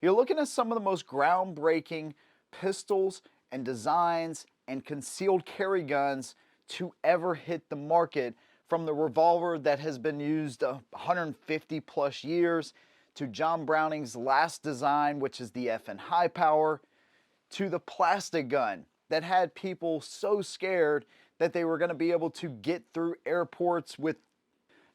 You're looking at some of the most groundbreaking pistols and designs and concealed carry guns to ever hit the market, from the revolver that has been used 150 plus years to John Browning's last design, which is the FN High Power, to the plastic gun that had people so scared that they were going to be able to get through airports with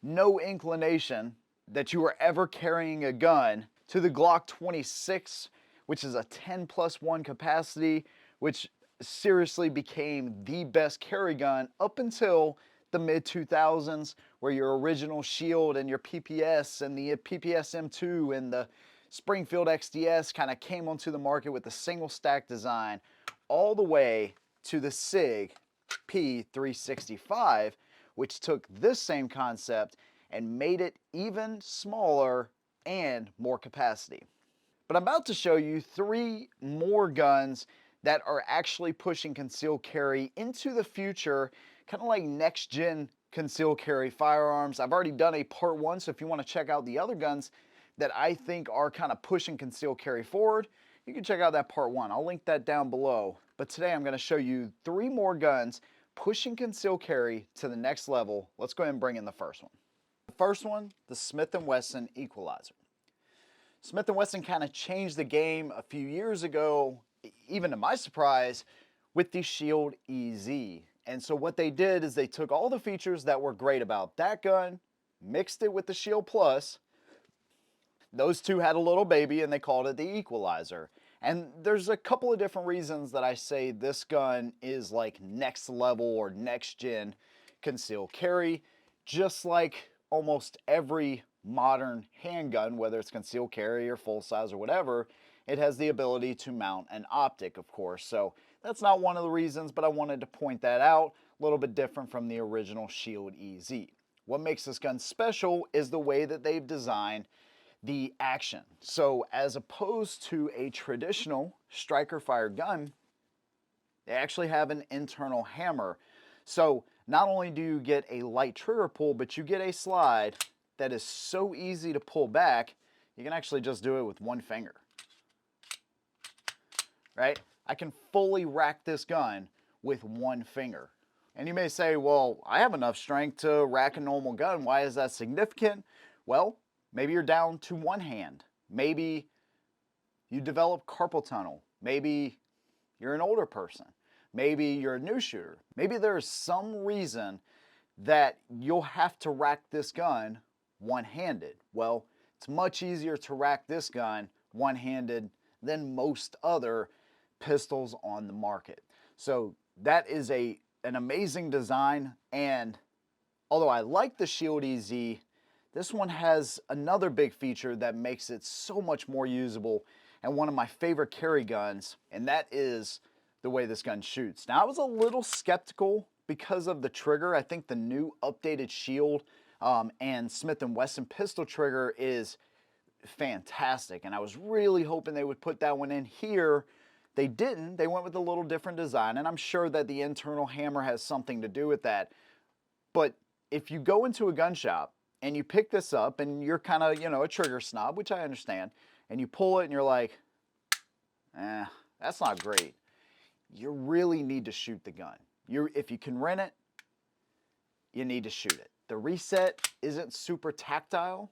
no inclination that you were ever carrying a gun, to the Glock 26, which is a 10 plus 1 capacity, which seriously became the best carry gun up until the mid 2000s, where your original Shield and your PPS and the PPS M2 and the Springfield XDS kind of came onto the market with a single stack design, all the way to the SIG P365, which took this same concept and made it even smaller and more capacity. But I'm about to show you 3 more guns that are actually pushing concealed carry into the future, kind of like next gen concealed carry firearms. I've already done a part 1, so if you want to check out the other guns that I think are kind of pushing concealed carry forward, you can check out that part 1. I'll link that down below. But today I'm going to show you 3 more guns pushing concealed carry to the next level. Let's go ahead and bring in the first one. The first one, the Smith & Wesson Equalizer. Smith & Wesson kind of changed the game a few years ago, even to my surprise, with the Shield EZ. And so what they did is they took all the features that were great about that gun, mixed it with the Shield Plus. Those two had a little baby and they called it the Equalizer. And there's a couple of different reasons that I say this gun is like next level or next gen concealed carry, just like almost every modern handgun, whether it's concealed carry or full size or whatever. It has the ability to mount an optic, of course. So that's not one of the reasons, but I wanted to point that out. A little bit different from the original Shield EZ. What makes this gun special is the way that they've designed the action. So as opposed to a traditional striker fire gun, they actually have an internal hammer. So not only do you get a light trigger pull, but you get a slide that is so easy to pull back, you can actually just do it with one finger. Right? I can fully rack this gun with one finger. And you may say, well, I have enough strength to rack a normal gun. Why is that significant? Well, maybe you're down to one hand. Maybe you develop carpal tunnel. Maybe you're an older person. Maybe you're a new shooter. Maybe there's some reason that you'll have to rack this gun one-handed. Well, it's much easier to rack this gun one-handed than most other pistols on the market. So that is an amazing design, and although I like the Shield EZ, this one has another big feature that makes it so much more usable and one of my favorite carry guns, and that is the way this gun shoots. Now, I was a little skeptical because of the trigger. I think the new updated Shield and Smith & Wesson pistol trigger is fantastic, and I was really hoping they would put that one in here. They didn't. They went with a little different design, and I'm sure that the internal hammer has something to do with that. But if you go into a gun shop and you pick this up and you're kind of, a trigger snob, which I understand, and you pull it and you're like, that's not great. You really need to shoot the gun. If you can rent it, you need to shoot it. The reset isn't super tactile.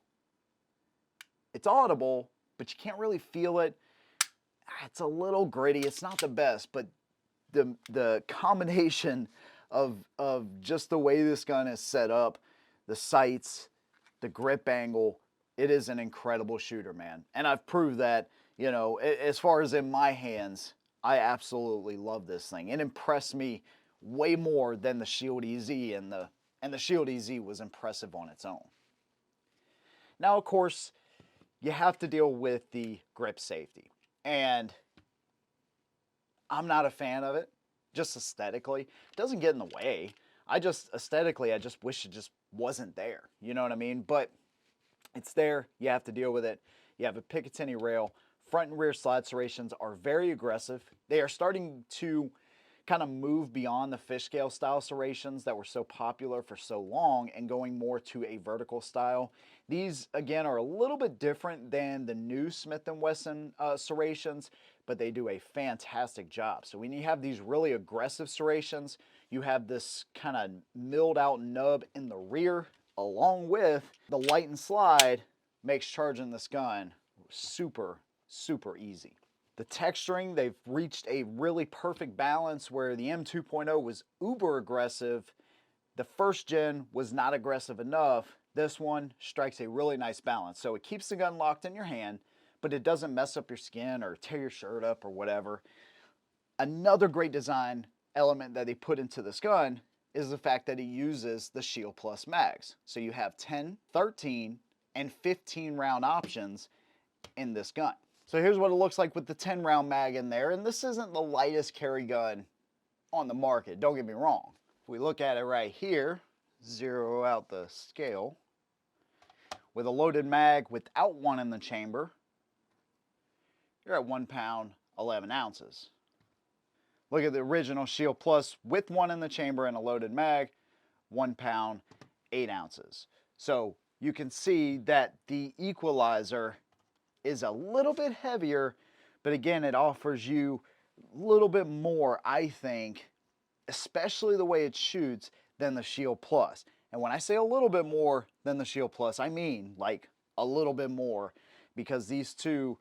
It's audible, but you can't really feel it. It's a little gritty. It's not the best, but the combination of just the way this gun is set up, the sights, the grip angle, it is an incredible shooter, man. And I've proved that, as far as in my hands, I absolutely love this thing. It impressed me way more than the Shield EZ, and the Shield EZ was impressive on its own. Now, of course, you have to deal with the grip safety. And I'm not a fan of it, just aesthetically. It doesn't get in the way. Aesthetically, I just wish it just wasn't there. You know what I mean? But it's there. You have to deal with it. You have a Picatinny rail. Front and rear slide serrations are very aggressive. They are starting to kind of move beyond the fish scale style serrations that were so popular for so long and going more to a vertical style. These, again, are a little bit different than the new Smith & Wesson serrations, but they do a fantastic job. So when you have these really aggressive serrations, you have this kind of milled out nub in the rear, along with the light and slide makes charging this gun super, super easy. The texturing, they've reached a really perfect balance where the M2.0 was uber aggressive. The first gen was not aggressive enough. This one strikes a really nice balance. So it keeps the gun locked in your hand, but it doesn't mess up your skin or tear your shirt up or whatever. Another great design element that they put into this gun is the fact that it uses the Shield Plus mags. So you have 10, 13, and 15 round options in this gun. So here's what it looks like with the 10 round mag in there, and this isn't the lightest carry gun on the market, don't get me wrong. If we look at it right here, zero out the scale, with a loaded mag without one in the chamber, you're at 1 pound, 11 ounces. Look at the original Shield Plus with one in the chamber and a loaded mag, 1 pound, 8 ounces. So you can see that the Equalizer is a little bit heavier, but again, it offers you a little bit more, I think, especially the way it shoots, than the Shield Plus. And when I say a little bit more than the Shield Plus, I mean like a little bit more, because these two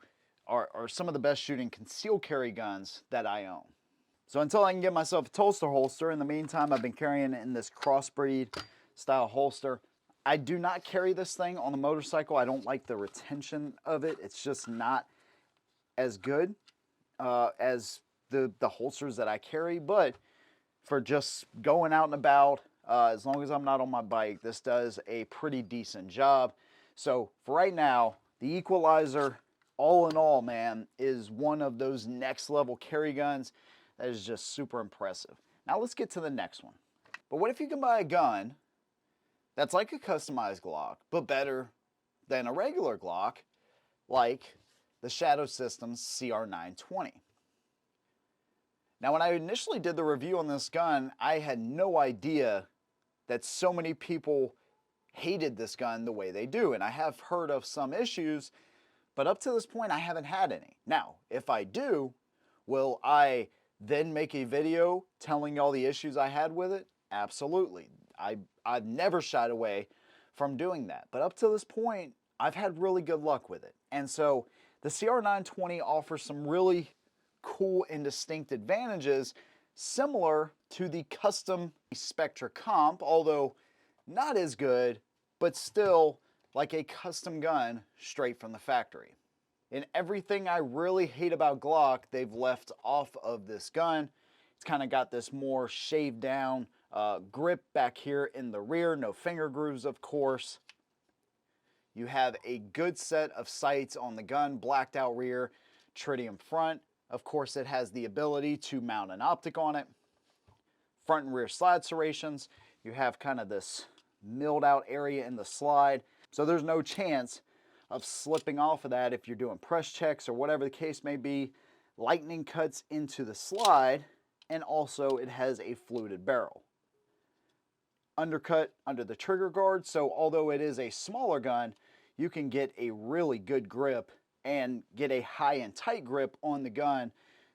are some of the best shooting concealed carry guns that I own. So until I can get myself a Tolster holster, in the meantime, I've been carrying it in this crossbreed style holster. I do not carry this thing on the motorcycle. I don't like the retention of it. It's just not as good as the holsters that I carry, but for just going out and about, as long as I'm not on my bike, this does a pretty decent job. So for right now, the Equalizer, all in all, man, is one of those next level carry guns that is just super impressive. Now let's get to the next one. But what if you can buy a gun that's like a customized Glock, but better than a regular Glock, like the Shadow Systems CR920? Now, when I initially did the review on this gun, I had no idea that so many people hated this gun the way they do. And I have heard of some issues, but up to this point, I haven't had any. Now, if I do, will I then make a video telling all the issues I had with it? Absolutely. I've never shied away from doing that. But up to this point, I've had really good luck with it. And so the CR920 offers some really cool and distinct advantages similar to the custom Spectra Comp, although not as good, but still like a custom gun straight from the factory. And everything I really hate about Glock, they've left off of this gun. It's kind of got this more shaved down grip back here in the rear, no finger grooves, of course. You have a good set of sights on the gun, blacked out rear, tritium front. Of course, it has the ability to mount an optic on it. Front and rear slide serrations. You have kind of this milled out area in the slide. So there's no chance of slipping off of that if you're doing press checks or whatever the case may be. Lightning cuts into the slide, and also it has a fluted barrel. Undercut under the trigger guard, so although it is a smaller gun, you can get a really good grip and get a high and tight grip on the gun,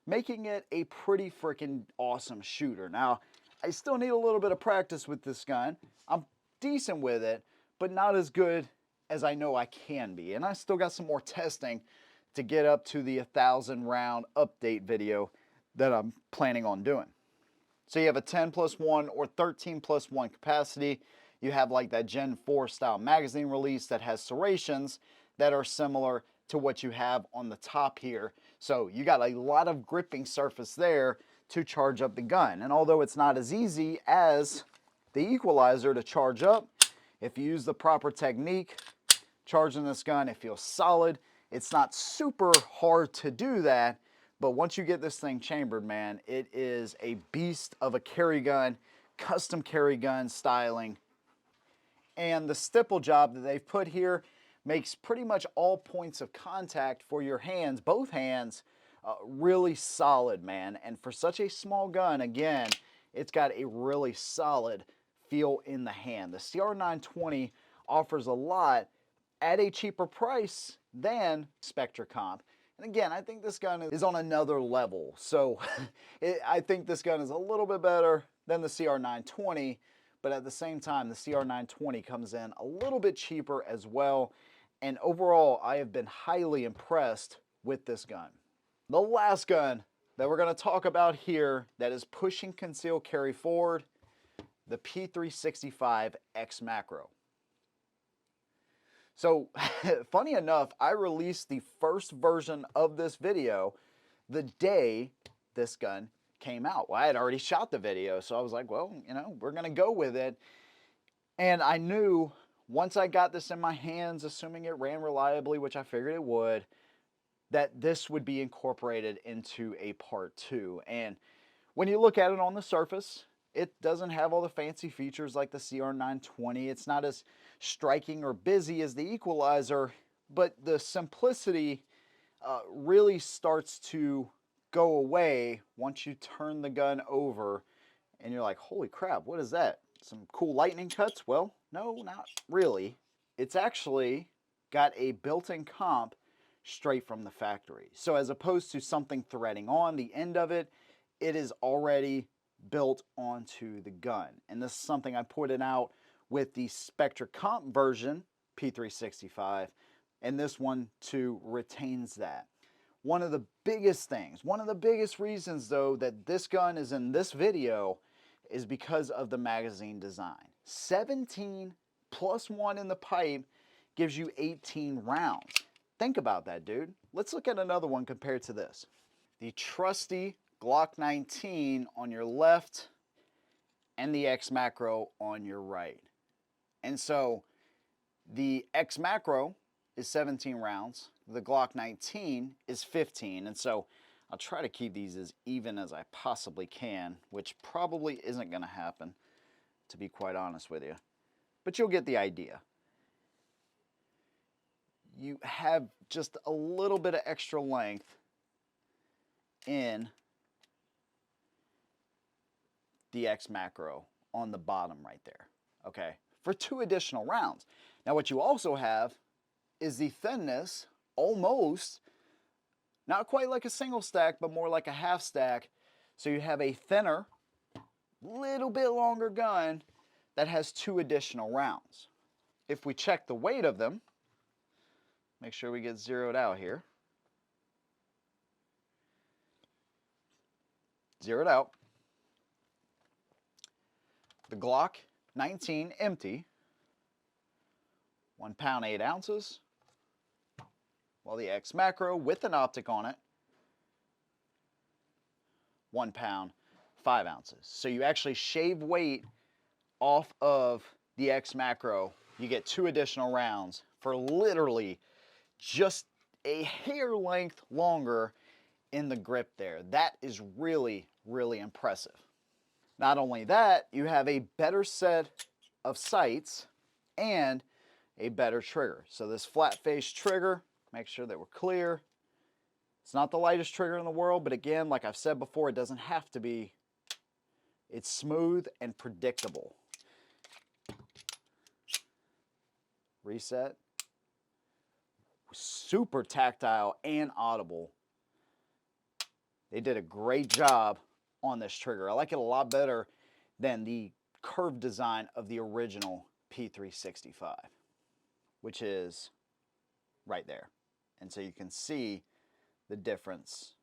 making it a pretty freaking awesome shooter. Now, I still need a little bit of practice with this gun. I'm decent with it, but not as good as I know I can be. And I still got some more testing to get up to the 1,000 round update video that I'm planning on doing. So you have a 10+1 or 13+1 capacity. You have like that Gen 4 style magazine release that has serrations that are similar to what you have on the top here. So you got a lot of gripping surface there to charge up the gun. And although it's not as easy as the Equalizer to charge up, if you use the proper technique, charging this gun, it feels solid. It's not super hard to do that, but once you get this thing chambered, man, it is a beast of a carry gun, custom carry gun styling. And the stipple job that they've put here makes pretty much all points of contact for your hands, both hands, Really solid, man. And for such a small gun, again, it's got a really solid feel in the hand. The CR920 offers a lot at a cheaper price than Spectra Comp. And again, I think this gun is on another level. So I think this gun is a little bit better than the CR920, but at the same time, the CR920 comes in a little bit cheaper as well. And overall, I have been highly impressed with this gun. The last gun that we're going to talk about here that is pushing concealed carry forward, the P365X Macro. So, funny enough, I released the first version of this video the day this gun came out. Well, I had already shot the video, so I was like, well, you know, we're going to go with it. And I knew once I got this in my hands, assuming it ran reliably, which I figured it would, that this would be incorporated into a part 2. And when you look at it on the surface, it doesn't have all the fancy features like the CR920. It's not as striking or busy as the Equalizer, but the simplicity really starts to go away once you turn the gun over and you're like, holy crap, what is that? Some cool lightning cuts? Well, no, not really. It's actually got a built-in comp straight from the factory. So as opposed to something threading on the end of it, it is already built onto the gun. And this is something I pointed out with the Spectra Comp version, P365, and this one too retains that. One of the biggest things, one of the biggest reasons though that this gun is in this video is because of the magazine design. 17 plus 1 in the pipe gives you 18 rounds. Think about that, dude. Let's look at another one compared to this. The trusty Glock 19 on your left and the X Macro on your right. And so the X Macro is 17 rounds, the Glock 19 is 15, and so I'll try to keep these as even as I possibly can, which probably isn't going to happen, to be quite honest with you. But you'll get the idea. You have just a little bit of extra length in the X Macro on the bottom right there, okay, for 2 additional rounds. Now what you also have is the thinness, almost, not quite like a single stack, but more like a half stack. So you have a thinner, little bit longer gun that has 2 additional rounds. If we check the weight of them, make sure we get zeroed out here. Zeroed out. The Glock 19 empty, 1 pound 8 ounces, while the X Macro with an optic on it, 1 pound 5 ounces. So you actually shave weight off of the X Macro. You get 2 additional rounds for literally just a hair length longer in the grip there. That is really, really impressive. Not only that, you have a better set of sights and a better trigger. So this flat face trigger, make sure that we're clear. It's not the lightest trigger in the world, but again, like I've said before, it doesn't have to be. It's smooth and predictable. Reset. Super tactile and audible. They did a great job on this trigger. I like it a lot better than the curved design of the original P365, which is right there. And so you can see the difference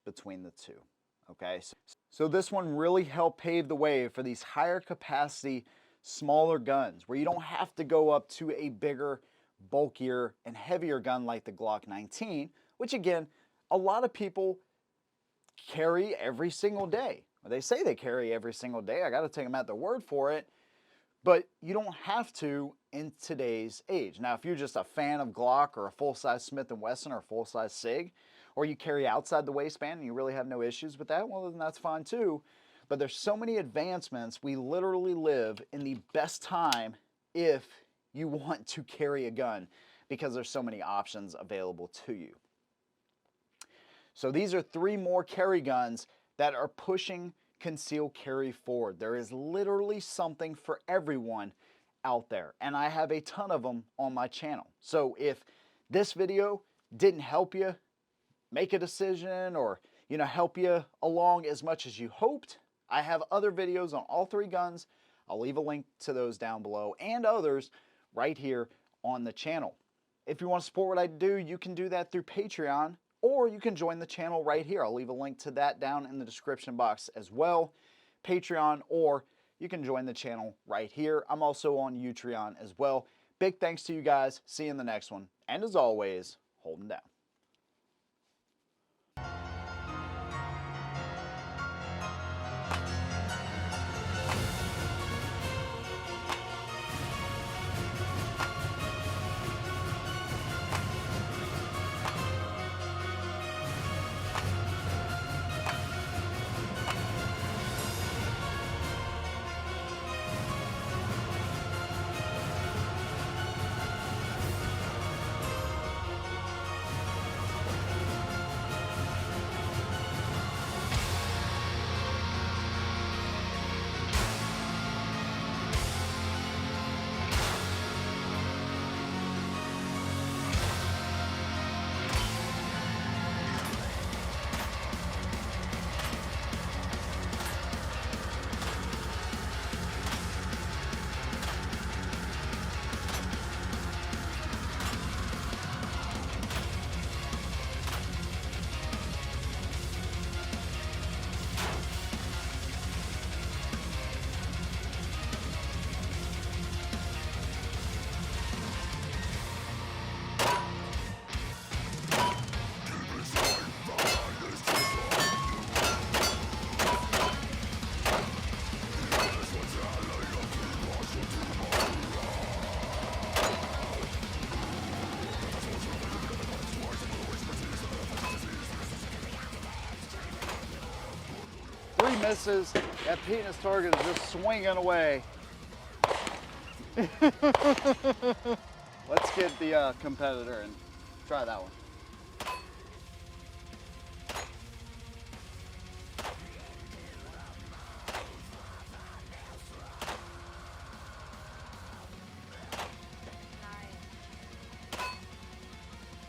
between the two, okay? So this one really helped pave the way for these higher capacity, smaller guns where you don't have to go up to a bigger, bulkier, and heavier gun like the Glock 19, which again, a lot of people carry every single day. They say they carry every single day. I got to take them at their word for it. But you don't have to in today's age. Now, if you're just a fan of Glock or a full-size Smith & Wesson or a full-size SIG, or you carry outside the waistband and you really have no issues with that, well, then that's fine too. But there's so many advancements. We literally live in the best time if you want to carry a gun because there's so many options available to you. So these are 3 more carry guns that are pushing concealed carry forward. There is literally something for everyone out there, and I have a ton of them on my channel. So if this video didn't help you make a decision or help you along as much as you hoped, I have other videos on all 3 guns. I'll leave a link to those down below and others right here on the channel. If you want to support what I do, you can do that through Patreon, or you can join the channel right here. I'll leave a link to that down in the description box as well. Patreon, or you can join the channel right here. I'm also on Utreon as well. Big thanks to you guys. See you in the next one. And as always, hold them down. Misses. That penis target is just swinging away. Let's get the competitor and try that one.